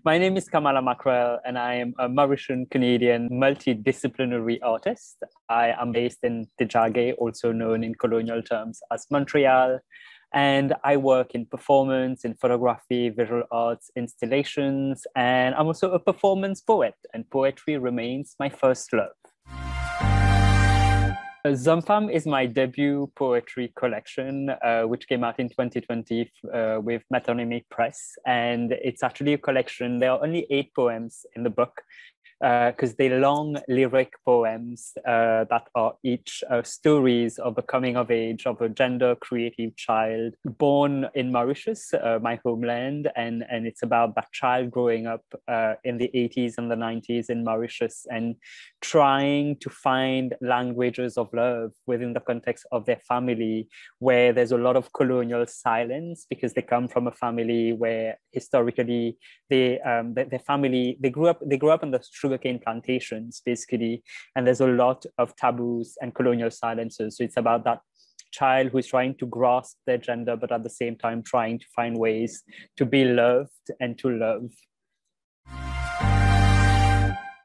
My name is Kama La Mackerel, and I am a Mauritian-Canadian multi-disciplinary artist. I am based in Tijage, also known in colonial terms as Montreal, and I work in performance, in photography, visual arts, installations, and I'm also a performance poet, and poetry remains my first love. Zom Fam is my debut poetry collection, which came out in 2020 with Metonymy Press. And it's actually a collection. There are only 8 poems in the book because they're long lyric poems that are each stories of the coming of age of a gender creative child born in Mauritius, my homeland. And it's about that child growing up in the 80s and the 90s in Mauritius and trying to find languages of love within the context of their family, where there's a lot of colonial silence because they come from a family where historically their family, they grew up in the sugarcane plantations basically, and there's a lot of taboos and colonial silences. So it's about that child who's trying to grasp their gender, but at the same time trying to find ways to be loved and to love.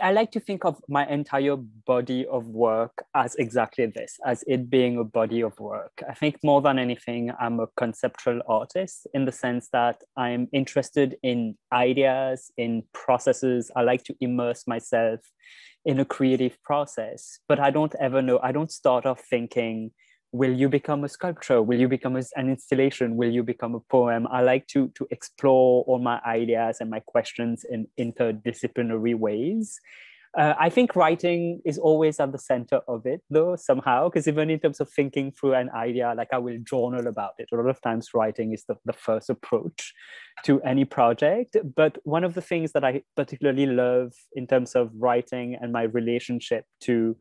I like to think of my entire body of work as exactly this, as it being a body of work. I think more than anything, I'm a conceptual artist in the sense that I'm interested in ideas, in processes. I like to immerse myself in a creative process, but I don't ever know, I don't start off thinking, will you become a sculpture? Will you become an installation? Will you become a poem? I like to explore all my ideas and my questions in interdisciplinary ways. I think writing is always at the center of it, though, somehow, because even in terms of thinking through an idea, like I will journal about it. A lot of times writing is the first approach to any project. But one of the things that I particularly love in terms of writing and my relationship to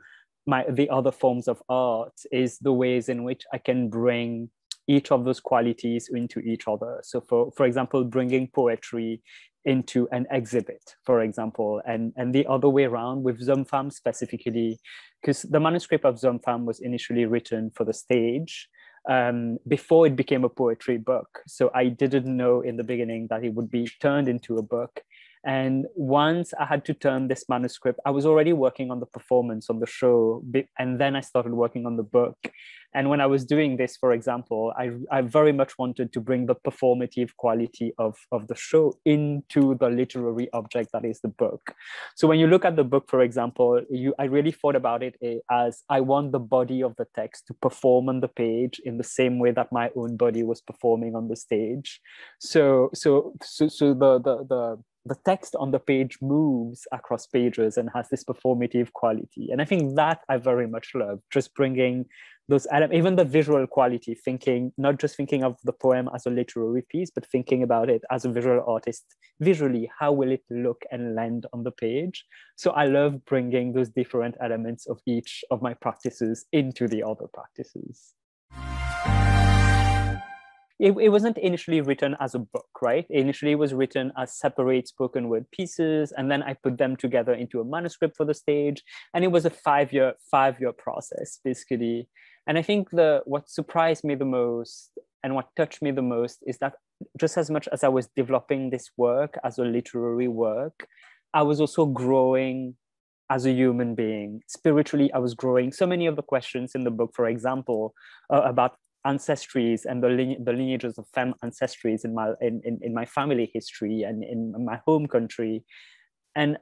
the other forms of art is the ways in which I can bring each of those qualities into each other. So for example, bringing poetry into an exhibit, for example, and the other way around with Zom Fam specifically, because the manuscript of Zom Fam was initially written for the stage before it became a poetry book. So I didn't know in the beginning that it would be turned into a book. And once I had to turn this manuscript, I was already working on the performance on the show, and then I started working on the book. And when I was doing this, for example, I very much wanted to bring the performative quality of the show into the literary object that is the book. So when you look at the book, for example, I really thought about it as I want the body of the text to perform on the page in the same way that my own body was performing on the stage. So the text on the page moves across pages and has this performative quality. And I think that I very much love, just bringing those elements, even the visual quality, not just thinking of the poem as a literary piece, but thinking about it as a visual artist. Visually, how will it look and land on the page? So I love bringing those different elements of each of my practices into the other practices. It wasn't initially written as a book, right? Initially, it was written as separate spoken word pieces, and then I put them together into a manuscript for the stage, and it was a five-year process, basically. And I think what surprised me the most and what touched me the most is that just as much as I was developing this work as a literary work, I was also growing as a human being. Spiritually, I was growing. So many of the questions in the book, for example, about ancestries and the lineages of femme ancestries in my family history and in my home country. And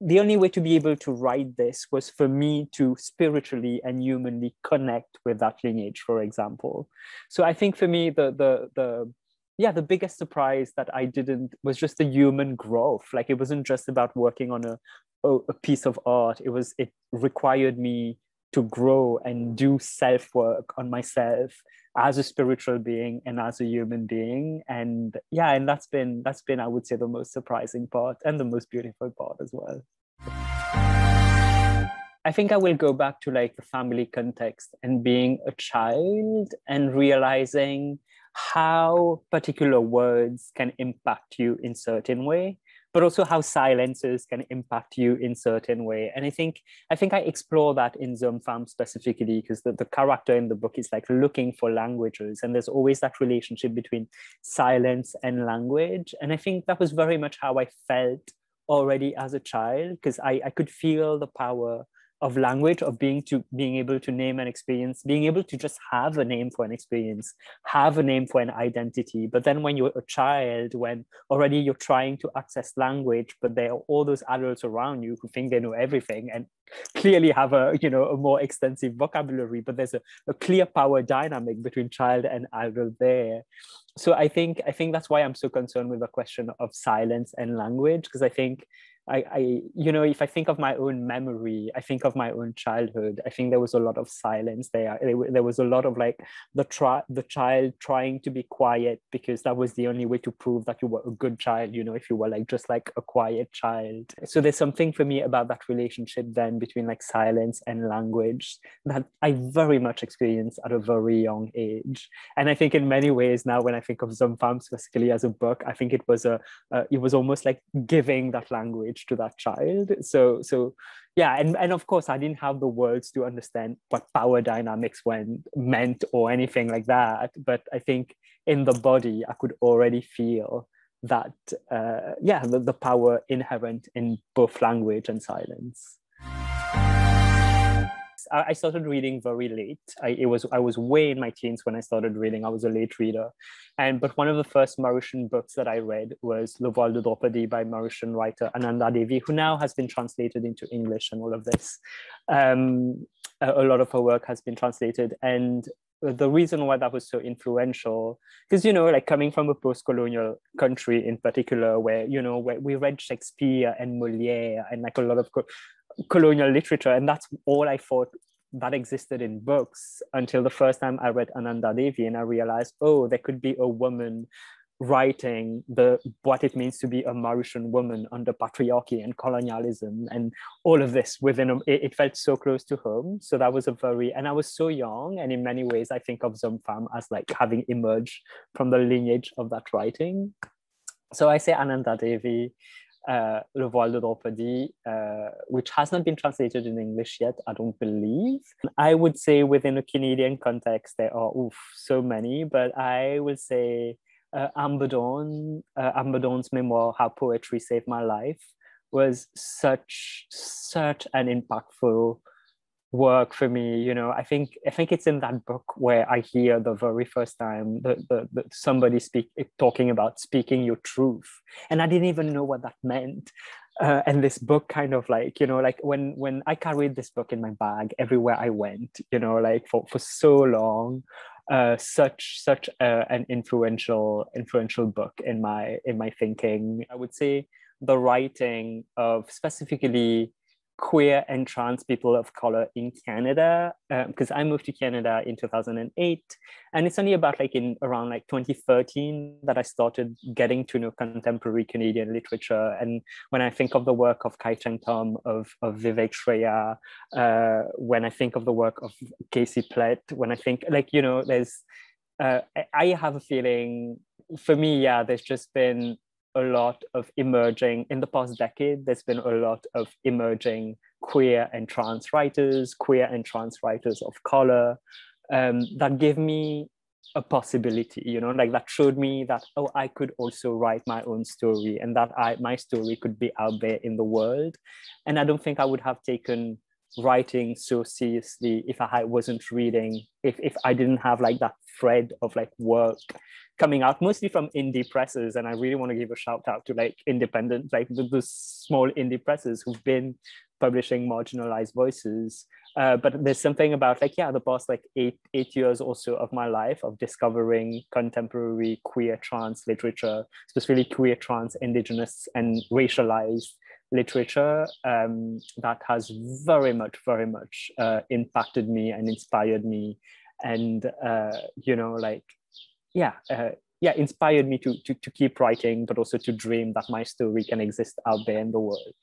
the only way to be able to write this was for me to spiritually and humanly connect with that lineage, for example. So I think for me, the biggest surprise that I didn't was just the human growth. Like it wasn't just about working on a piece of art. It required me to grow and do self-work on myself as a spiritual being and as a human being. And that's been, I would say, the most surprising part and the most beautiful part as well. I think I will go back to like the family context and being a child and realizing how particular words can impact you in certain way. but also how silences can impact you in certain way. And I think I explore that in Zom Fam specifically, because the character in the book is like looking for languages, and there's always that relationship between silence and language. And I think that was very much how I felt already as a child, because I could feel the power of language, of being able to name an experience, being able to just have a name for an experience, have a name for an identity. But then when you're a child, when already you're trying to access language, but there are all those adults around you who think they know everything and clearly have a more extensive vocabulary, but there's a clear power dynamic between child and adult there. So I think that's why I'm so concerned with the question of silence and language, because I think if I think of my own memory, I think of my own childhood, I think there was a lot of silence there. There was a lot of like the child trying to be quiet, because that was the only way to prove that you were a good child, if you were like just like a quiet child. So there's something for me about that relationship then between like silence and language that I very much experienced at a very young age. And I think in many ways now, when I think of Zom Fam specifically as a book, I think it was almost like giving that language to that child. So yeah, and of course I didn't have the words to understand what power dynamics meant or anything like that, but I think in the body I could already feel that the power inherent in both language and silence. I started reading very late. I was way in my teens when I started reading. I was a late reader. But one of the first Mauritian books that I read was Le Voile de Draupadi by Mauritian writer Ananda Devi, who now has been translated into English and all of this. A lot of her work has been translated. And the reason why that was so influential, because, like coming from a post-colonial country in particular, where we read Shakespeare and Molière and like a lot of colonial literature, and that's all I thought that existed in books, until the first time I read Ananda Devi and I realized, oh, there could be a woman writing what it means to be a Mauritian woman under patriarchy and colonialism and all of this within it felt so close to home. So that was and I was so young, and in many ways I think of Zom Fam as like having emerged from the lineage of that writing. So I say Ananda Devi, Le Voile de Draupadi, which has not been translated in English yet, I don't believe. I would say within a Canadian context, there are so many, but I will say Amber Dawn's memoir, How Poetry Saved My Life, was such an impactful work for me. I think it's in that book where I hear the very first time the somebody talking about speaking your truth, and I didn't even know what that meant. And this book kind of like, like when I carried this book in my bag everywhere I went, like for so long. Such an influential book in my thinking. I would say the writing of specifically queer and trans people of color in Canada, because I moved to Canada in 2008, and it's only about like in around like 2013 that I started getting to know contemporary Canadian literature. And when I think of the work of Kai Cheng Thom, of Vivek Shreya, when I think of the work of Casey Plett, when I think like, there's I have a feeling, for me, there's just been a lot of emerging in the past decade. There's been a lot of emerging queer and trans writers of color, that gave me a possibility, like that showed me that, oh, I could also write my own story, and that my story could be out there in the world. And I don't think I would have taken writing so seriously if I wasn't reading, if I didn't have like that thread of like work coming out mostly from indie presses. And I really want to give a shout out to like independent, like the small indie presses who've been publishing marginalized voices. But there's something about like, the past like eight years or so of my life of discovering contemporary queer trans literature, specifically queer trans, indigenous and racialized literature, that has very much impacted me and inspired me, and inspired me to keep writing, but also to dream that my story can exist out there in the world.